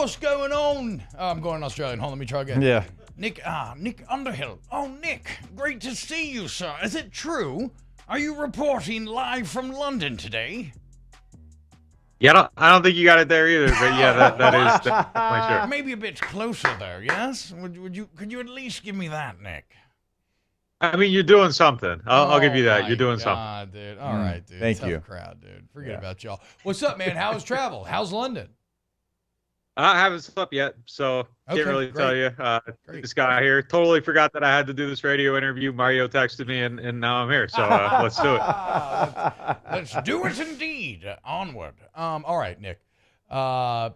what's going on? Oh, I'm going Australian. Hold on, let me try again. Yeah. Nick Underhill. Oh, Nick, great to see you, sir. Is it true? Are you reporting live from London today? Yeah, I don't think you got it there either, but yeah, that is definitely true. Maybe a bit closer there, yes? Could you at least give me that, Nick? I mean, you're doing something. I'll give you that. You're doing God, dude. All right, dude. Thank Tough you. crowd, dude. Forget about y'all. What's up, man? How's travel? How's London? I haven't slept yet, so can't really tell you. Just got here. Totally forgot that I had to do this radio interview. Mario texted me, and now I'm here. So let's do it. Let's do it indeed. Onward. All right, Nick. I'm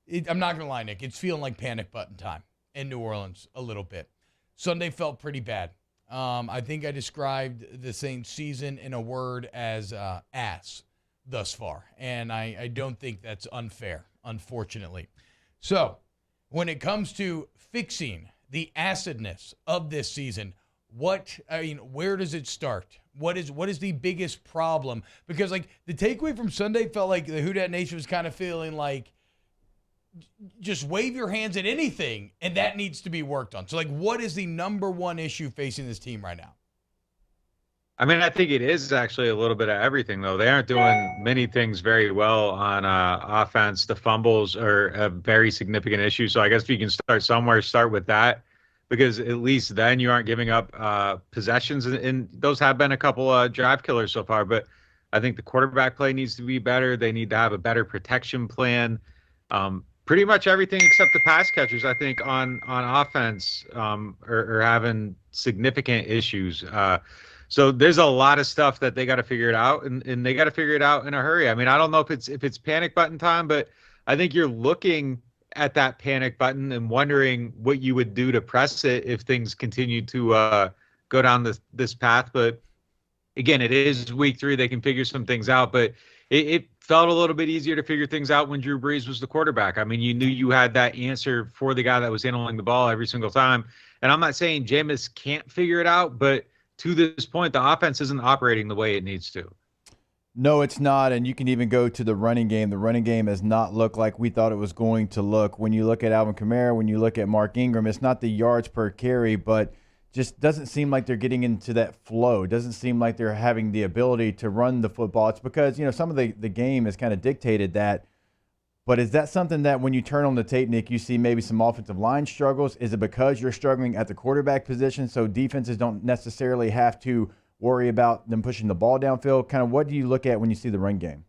not gonna lie, Nick. It's feeling like panic button time in New Orleans a little bit. Sunday felt pretty bad. I think I described the Saints season in a word as ass thus far, and I don't think that's unfair, unfortunately. So when it comes to fixing the acidness of this season, where does it start? What is the biggest problem? Because like the takeaway from Sunday felt like the Who Dat Nation was kind of feeling like just wave your hands at anything, and that needs to be worked on. So, like, what is the number one issue facing this team right now? I mean, I think it is actually a little bit of everything, though. They aren't doing many things very well on offense. The fumbles are a very significant issue. So I guess if you can start somewhere, start with that, because at least then you aren't giving up possessions. And those have been a couple drive killers so far. But I think the quarterback play needs to be better. They need to have a better protection plan. Pretty much everything except the pass catchers, I think, on offense are having significant issues. So there's a lot of stuff that they got to figure it out, and they got to figure it out in a hurry. I mean, I don't know if it's panic button time, but I think you're looking at that panic button and wondering what you would do to press it if things continue to go down this path. But again, it is week 3. They can figure some things out, but it felt a little bit easier to figure things out when Drew Brees was the quarterback. I mean, you knew you had that answer for the guy that was handling the ball every single time. And I'm not saying Jameis can't figure it out, but to this point, the offense isn't operating the way it needs to. No, it's not. And you can even go to the running game. The running game has not looked like we thought it was going to look. When you look at Alvin Kamara, when you look at Mark Ingram, it's not the yards per carry, but just doesn't seem like they're getting into that flow. It doesn't seem like they're having the ability to run the football. It's because, some of the game has kind of dictated that. But is that something that when you turn on the tape, Nick, you see maybe some offensive line struggles? Is it because you're struggling at the quarterback position so defenses don't necessarily have to worry about them pushing the ball downfield? Kind of what do you look at when you see the run game?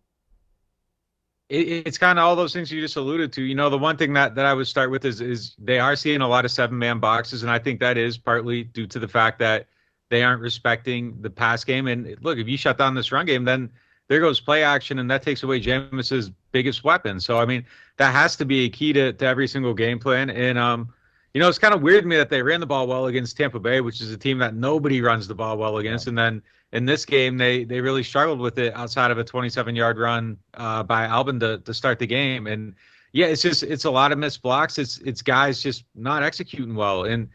It's kind of all those things you just alluded to. The one thing that I would start with is they are seeing a lot of 7-man boxes, and I think that is partly due to the fact that they aren't respecting the pass game. And look, if you shut down this run game, then there goes play action, and that takes away Jameis's biggest weapon. So, I mean, that has to be a key to every single game plan. And, it's kind of weird to me that they ran the ball well against Tampa Bay, which is a team that nobody runs the ball well against. And then in this game, they really struggled with it outside of a 27-yard run by Albin to start the game. And, yeah, it's a lot of missed blocks. It's guys just not executing well. And,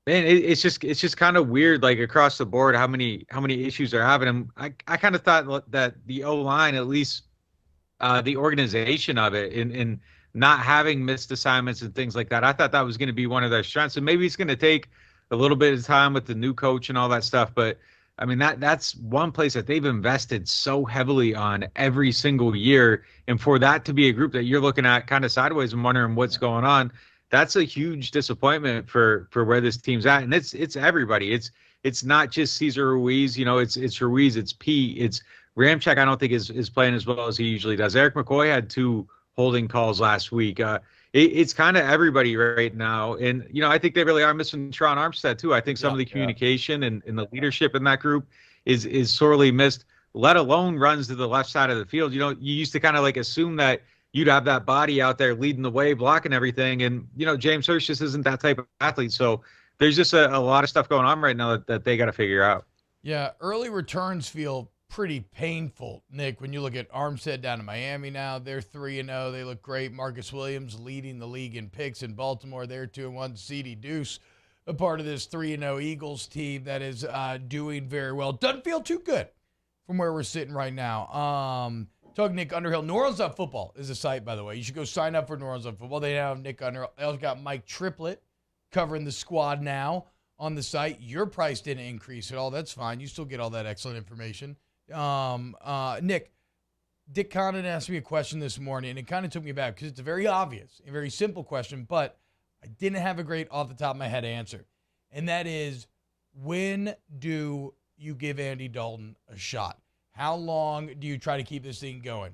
man, it's just kind of weird, like across the board, how many issues they're having. And I kind of thought that the O-line, at least the organization of it, and not having missed assignments and things like that, I thought that was going to be one of their strengths. And maybe it's going to take a little bit of time with the new coach and all that stuff. But I mean, that's one place that they've invested so heavily on every single year. And for that to be a group that you're looking at kind of sideways and wondering what's going on, that's a huge disappointment for where this team's at. And it's everybody. It's not just Cesar Ruiz, it's Ruiz, it's Pete, it's Ramczyk. I don't think is playing as well as he usually does. Eric McCoy had 2 holding calls last week. It's kind of everybody right now. And, I think they really are missing Tron Armstead too. I think some of the communication and the leadership in that group is sorely missed, let alone runs to the left side of the field. You used to kind of like assume that you'd have that body out there leading the way, blocking everything. And, James Hurst just isn't that type of athlete. So there's just a lot of stuff going on right now that they got to figure out. Yeah, early returns feel pretty painful, Nick, when you look at Armstead down in Miami now. They're 3-0. They look great. Marcus Williams leading the league in picks in Baltimore. They're 2-1. C.D. Deuce, a part of this 3-0 Eagles team that is doing very well. Doesn't feel too good from where we're sitting right now. Talk Nick Underhill. New Orleans Football is a site, by the way. You should go sign up for New Orleans Football. They now have Nick Underhill. They also got Mike Triplett covering the squad now on the site. Your price didn't increase at all. That's fine. You still get all that excellent information. Nick, Dick Condon asked me a question this morning, and it kind of took me back because it's a very obvious, a very simple question, but I didn't have a great off the top of my head answer. And that is, when do you give Andy Dalton a shot? How long do you try to keep this thing going?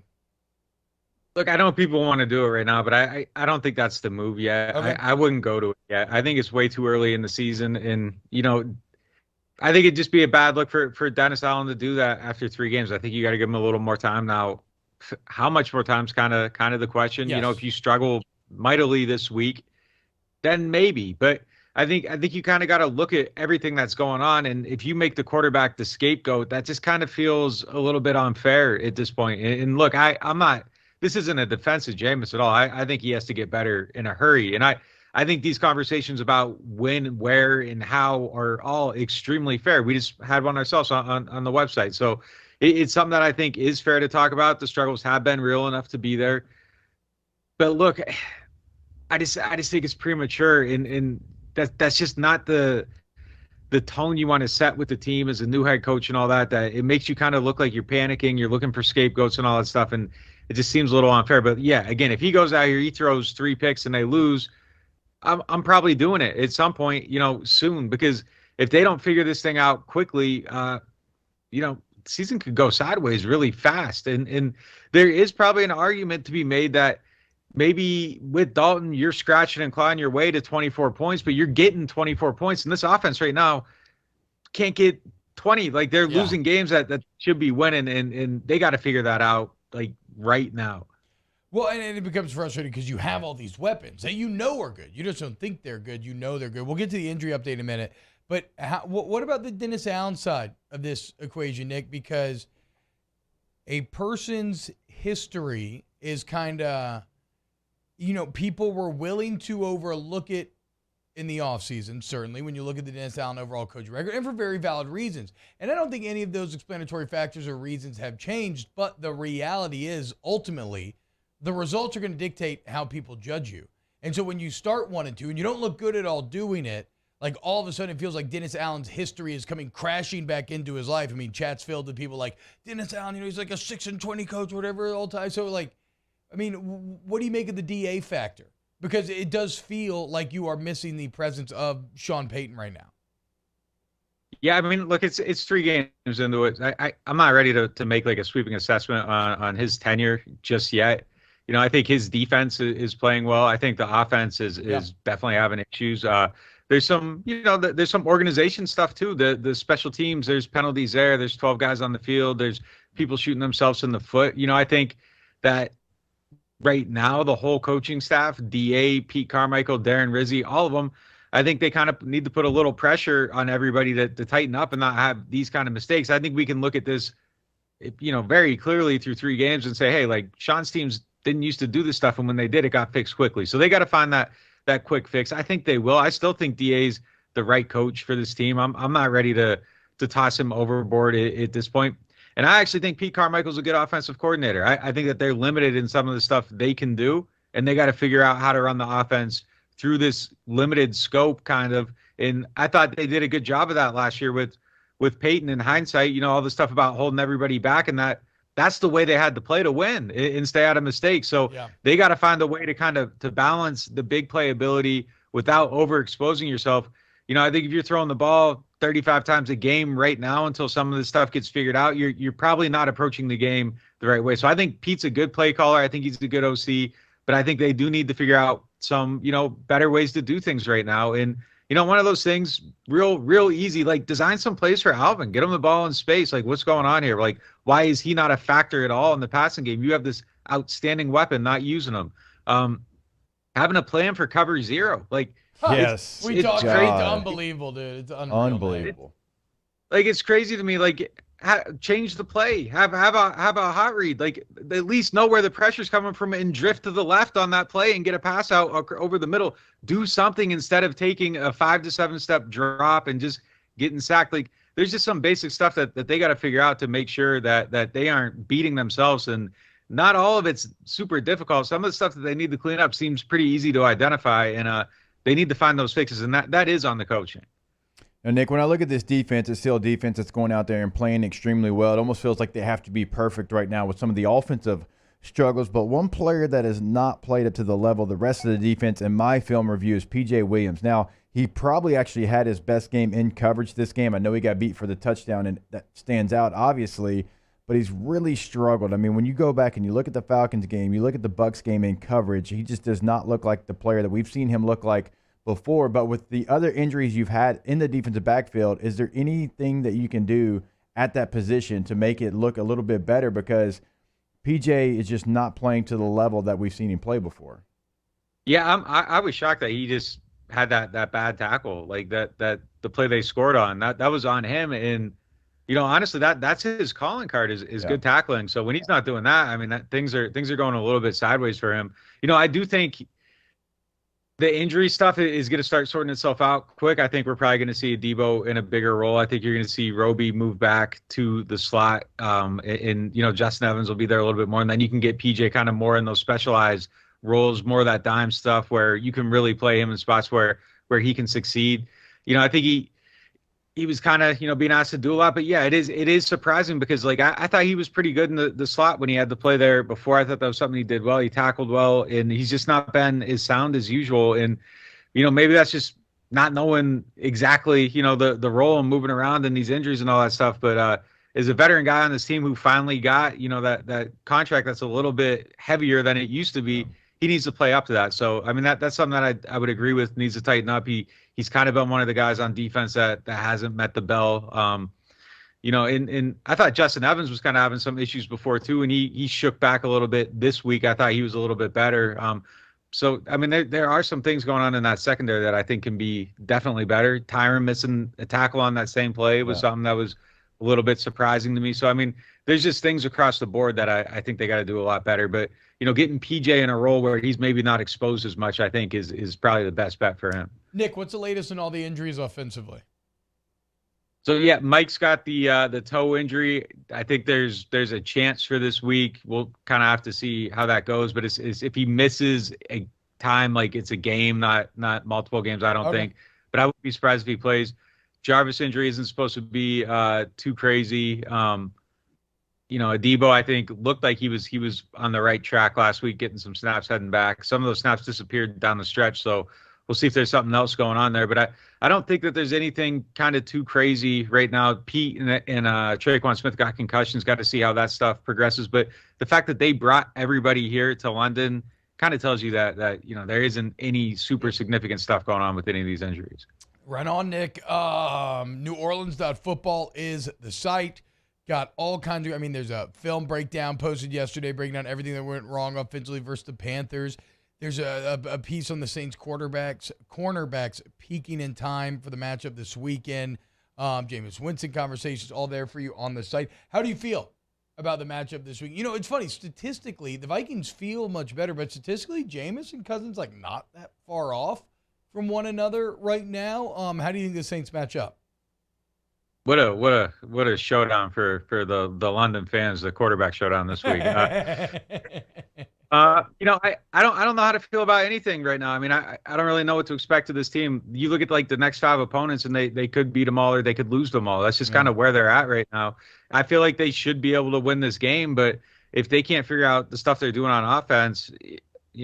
Look, I know people want to do it right now, but I don't think that's the move yet. Okay. I wouldn't go to it yet. I think it's way too early in the season. And, I think it'd just be a bad look for Dennis Allen to do that after 3 games. I think you got to give him a little more time now. How much more time is kind of the question. Yes. If you struggle mightily this week, then maybe. But I think you kind of got to look at everything that's going on. And if you make the quarterback the scapegoat, that just kind of feels a little bit unfair at this point. And look, I'm not, this isn't a defense of Jameis at all. I think he has to get better in a hurry. And I think these conversations about when, where, and how are all extremely fair. We just had one ourselves on the website. So it's something that I think is fair to talk about. The struggles have been real enough to be there. But look, I just think it's premature. And that's just not the tone you want to set with the team as a new head coach and all that it makes you kind of look like you're panicking, you're looking for scapegoats and all that stuff. And it just seems a little unfair. But yeah, again, if he goes out here, he throws 3 picks and they lose, I'm probably doing it at some point, soon, because if they don't figure this thing out quickly, the season could go sideways really fast. And there is probably an argument to be made that maybe with Dalton, you're scratching and clawing your way to 24 points, but you're getting 24 points. And this offense right now can't get 20. Like, they're losing games that should be winning, and they got to figure that out, like, right now. Well, and it becomes frustrating because you have all these weapons that are good. You just don't think they're good. They're good. We'll get to the injury update in a minute. But what about the Dennis Allen side of this equation, Nick? Because a person's history is kind of, people were willing to overlook it in the offseason, certainly, when you look at the Dennis Allen overall coaching record, and for very valid reasons. And I don't think any of those explanatory factors or reasons have changed, but the reality is, ultimately, the results are going to dictate how people judge you. And so when you start 1-2 and you don't look good at all doing it, like, all of a sudden it feels like Dennis Allen's history is coming crashing back into his life. I mean, chat's filled with people like, Dennis Allen, he's like a 6-20 coach, whatever, all time. So, like, I mean, what do you make of the DA factor? Because it does feel like you are missing the presence of Sean Payton right now. Yeah, I mean, look, it's 3 games into it. I'm not ready to make like a sweeping assessment on his tenure just yet. I think his defense is playing well. I think the offense is definitely having issues. There's some, there's some organization stuff too. The special teams, there's penalties there. There's 12 guys on the field. There's people shooting themselves in the foot. I think that right now the whole coaching staff, DA, Pete Carmichael, Darren Rizzi, all of them, I think they kind of need to put a little pressure on everybody to tighten up and not have these kind of mistakes. I think we can look at this, very clearly through 3 games and say, hey, like, Sean's teams didn't used to do this stuff, and when they did, it got fixed quickly. So they got to find that quick fix. I think they will. I still think DA's the right coach for this team. I'm not ready to toss him overboard at this point. And I actually think Pete Carmichael's a good offensive coordinator. I think that they're limited in some of the stuff they can do, and they got to figure out how to run the offense through this limited scope kind of. And I thought they did a good job of that last year with Peyton. In hindsight, all the stuff about holding everybody back, and that's the way they had to play to win and stay out of mistakes. So they got to find a way to kind of to balance the big playability without overexposing yourself. I think if you're throwing the ball 35 times a game right now until some of this stuff gets figured out, you're probably not approaching the game the right way. So I think Pete's a good play caller. I think he's a good OC, but I think they do need to figure out some, better ways to do things right now. And, one of those things real easy, like design some plays for Alvin, get him the ball in space. Like, what's going on here? Like, why is he not a factor at all in the passing game? You have this outstanding weapon, not using him. Having a plan for cover 0. Like, yes, we talked great. Unbelievable, dude. It's unbelievable. It's crazy to me. Like, change the play. Have a hot read. Like, at least know where the pressure's coming from and drift to the left on that play and get a pass out over the middle. Do something instead of taking a 5 to 7 step drop and just getting sacked. Like, there's just some basic stuff that they got to figure out to make sure that they aren't beating themselves and not all of it's super difficult. Some of the stuff that they need to clean up seems pretty easy to identify, and they need to find those fixes, and that is on the coaching. Now, Nick, when I look at this defense, it's still a defense that's going out there and playing extremely well. It almost feels like they have to be perfect right now with some of the offensive struggles. But one player that has not played up to the level of the rest of the defense in my film review is P.J. Williams. Now, he probably actually had his best game in coverage this game. I know he got beat for the touchdown, and that stands out, obviously. But he's really struggled. I mean, when you go back and you look at the Falcons game, you look at the Bucs game in coverage, he just does not look like the player that we've seen him look like before. But with the other injuries you've had in the defensive backfield, is there anything that you can do at that position to make it look a little bit better? Because PJ is just not playing to the level that we've seen him play before. Yeah, I was shocked that he just had that bad tackle, like that the play they scored on, that was on him. And honestly, that's his calling card is good tackling. So when he's not doing that, I mean, things are going a little bit sideways for him. I do think the injury stuff is going to start sorting itself out quick. I think we're probably going to see Debo in a bigger role. I think you're going to see Roby move back to the slot, and Justin Evans will be there a little bit more, and then you can get PJ kind of more in those specialized roles, more of that dime stuff where you can really play him in spots where he can succeed. I think he was kind of, being asked to do a lot, but yeah, it is surprising because like I thought he was pretty good in the slot when he had to play there before. I thought that was something he did well. He tackled well, and he's just not been as sound as usual. And, maybe that's just not knowing exactly, the role and moving around and these injuries and all that stuff. But as a veteran guy on this team who finally got, that contract that's a little bit heavier than it used to be, he needs to play up to that. So, I mean, that's something that I would agree with, needs to tighten up. He's kind of been one of the guys on defense that hasn't met the bell. And I thought Justin Evans was kind of having some issues before too, and he shook back a little bit this week. I thought he was a little bit better. So, I mean, there are some things going on in that secondary that I think can be definitely better. Tyron missing a tackle on that same play was something that was a little bit surprising to me. So, I mean, there's just things across the board that I think they got to do a lot better. But, getting PJ in a role where he's maybe not exposed as much, I think is probably the best bet for him. Nick, what's the latest in all the injuries offensively? So yeah, Mike's got the toe injury. I think there's a chance for this week. We'll kind of have to see how that goes. But it's if he misses a time, like it's a game, not multiple games, I don't think. But I wouldn't be surprised if he plays. Jarvis injury isn't supposed to be too crazy. Adebo, I think, looked like he was on the right track last week, getting some snaps heading back. Some of those snaps disappeared down the stretch, so we'll see if there's something else going on there. But I don't think that there's anything kind of too crazy right now. Pete and Traquan Smith got concussions. Got to see how that stuff progresses. But the fact that they brought everybody here to London kind of tells you that there isn't any super significant stuff going on with any of these injuries. Right on, Nick. NewOrleans.football is the site. Got all kinds of, there's a film breakdown posted yesterday breaking down everything that went wrong offensively versus the Panthers. There's a piece on the Saints cornerbacks peaking in time for the matchup this weekend. Jameis Winston conversations all there for you on the site. How do you feel about the matchup this week? It's funny. Statistically, the Vikings feel much better, but statistically, Jameis and Cousins not that far off from one another right now. How do you think the Saints match up? What a showdown for the London fans, the quarterback showdown this week. I don't know how to feel about anything right now. I mean, I don't really know what to expect of this team. You look at like the next 5 opponents and they could beat them all or they could lose them all. That's just kind of where they're at right now. I feel like they should be able to win this game, but if they can't figure out the stuff they're doing on offense,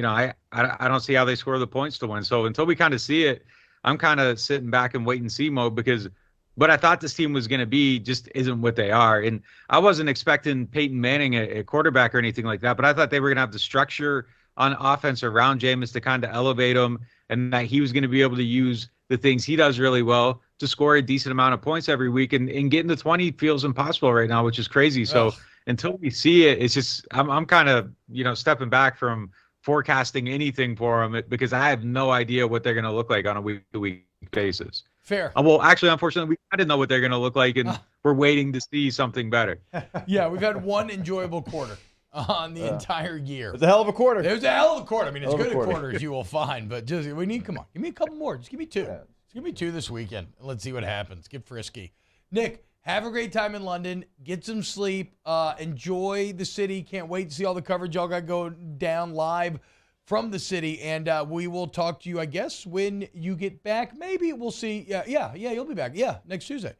I don't see how they score the points to win. So until we kind of see it, I'm kind of sitting back and wait and see mode because what I thought this team was going to be just isn't what they are. And I wasn't expecting Peyton Manning a quarterback or anything like that, but I thought they were going to have the structure on offense around Jameis to kind of elevate him and that he was going to be able to use the things he does really well to score a decent amount of points every week. And getting to 20 feels impossible right now, which is crazy. So until we see it, it's just I'm kind of, stepping back from forecasting anything for them because I have no idea what they're going to look like on a week-to-week basis. Fair. Well, actually, unfortunately, we kind of know what they're going to look like, and we're waiting to see something better. Yeah, we've had one enjoyable quarter on the entire year. It was a hell of a quarter. It was a hell of a quarter. As good a quarter as you will find, but just come on, give me a couple more. Just give me 2. Just give me 2 this weekend. Let's see what happens. Get frisky. Nick, Have a great time in London. Get some sleep. Enjoy the city. Can't wait to see all the coverage y'all got going down live from the city. And we will talk to you, I guess, when you get back. Maybe we'll see. Yeah, you'll be back. Yeah, next Tuesday.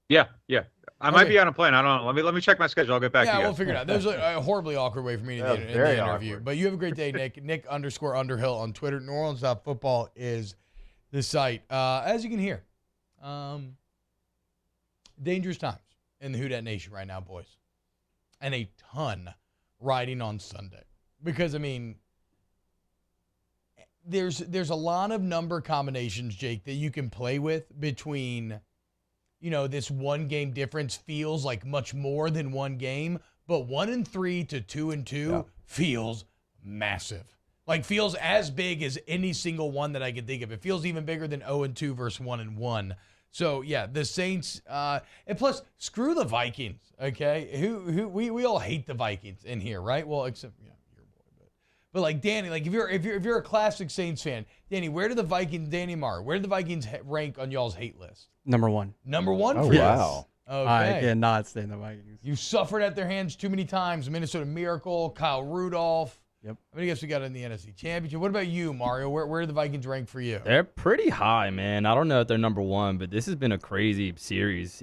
Yeah. I might be on a plane. I don't know. Let me check my schedule. I'll get back to you. Yeah, we'll figure it out. That was a horribly awkward way for me to end the interview. Awkward. But you have a great day, Nick. Nick_Underhill on Twitter. NewOrleans.football is the site. As you can hear, dangerous times in the Who Dat Nation right now, boys. And a ton riding on Sunday. Because, I mean, there's a lot of number combinations, Jake, that you can play with between – this one game difference feels like much more than one game, but 1-3 to 2-2 feels massive. Like feels as big as any single one that I can think of. It feels even bigger than 0-2 versus 1-1. So yeah, the Saints, and plus screw the Vikings. Okay, we all hate the Vikings in here, right? Well, except your boy, but like Danny, like if you're a classic Saints fan, Danny, where do the Vikings rank on y'all's hate list? Number one. Number one Oh, for you? wow. Okay. I cannot stand the Vikings. You suffered at their hands too many times. Minnesota Miracle, Kyle Rudolph. Yep. How many guys we got in the NFC Championship? What about you, Mario? Where do the Vikings rank for you? They're pretty high, man. I don't know if they're number one, but this has been a crazy series.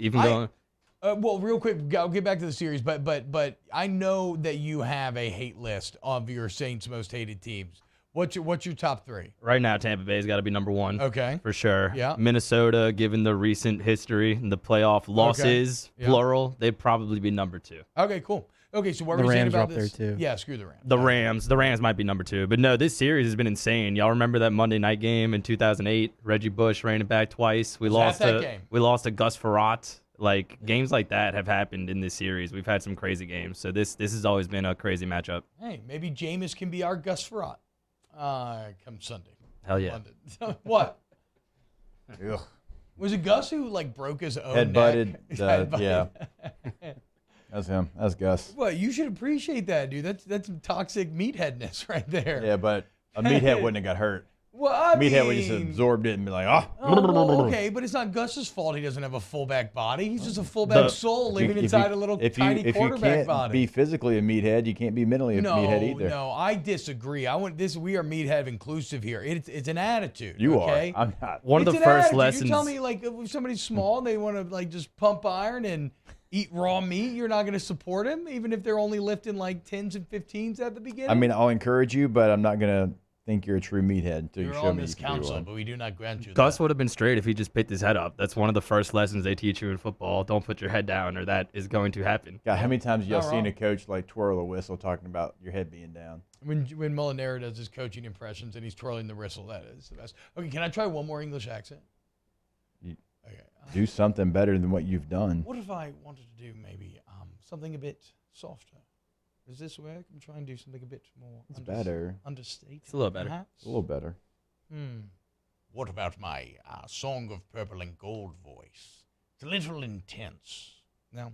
Well, real quick, I'll get back to the series, but I know that you have a hate list of your Saints' most hated teams. What's your top three? Right now, Tampa Bay's got to be number one. Okay. For sure. Yeah. Minnesota, given the recent history and the playoff losses, Yeah. plural, they'd probably be number two. Okay, cool. Okay, so what The were you saying Rams are about up there, this? too. Yeah, screw the Rams. The Rams might be number two. But no, this series has been insane. Y'all remember that Monday night game in 2008? Reggie Bush ran it back twice. We lost that game? We lost to Gus Frerotte. Like, games like that have happened in this series. We've had some crazy games. So this has always been a crazy matchup. Hey, maybe Jameis can be our Gus Frerotte come Sunday. Hell yeah. London. What? Ugh. Was it Gus who broke his own Head neck? butted. Head-butted. Yeah. That's him. That's Gus. Well, you should appreciate that, dude. That's some toxic meatheadness right there. Yeah, but a meathead wouldn't have got hurt. Well, I Meathead would just mean, absorbed it and be like, oh. well, okay, but it's not Gus's fault he doesn't have a fullback body. He's just a fullback soul living inside a little tiny quarterback If you body. can't be physically a meathead, you can't be mentally a meathead either. No, I disagree. We are meathead inclusive here. It's an attitude. You okay? are. I'm not. One of It's the an first attitude. lessons. You tell me, like, if somebody's small and they want to, like, just pump iron and eat raw meat, you're not going to support him, even if they're only lifting, like, 10s and 15s at the beginning? I mean, I'll encourage you, but I'm not going to think you're a true meathead until you you're show on me this you can be council, one. but we do not grant you Gus that. would have been straight if he just picked his head up. That's one of the first lessons they teach you in football. Don't put your head down, or that is going to happen. God, how many times y'all Not seen wrong. a coach like twirl a whistle talking about your head being down? When Molinaro does his coaching impressions and he's twirling the whistle, that is the best. Okay, can I try one more English accent? You- Okay. Do something better than what you've done. What if I wanted to do maybe something a bit softer? Does this work? I'm trying to do something a bit more It's better. understated. It's a little better. Perhaps? It's a little better. What about my Song of Purple and Gold voice? It's a little intense. No?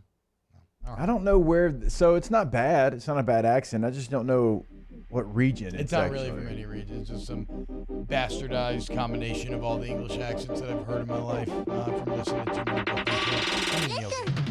All right. I don't know where. So it's not bad. It's not a bad accent. I just don't know what region It's not really from any region. It's just some bastardized combination of all the English accents that I've heard in my life from listening to too many Brooklyn Camp. I mean, Neil Gates.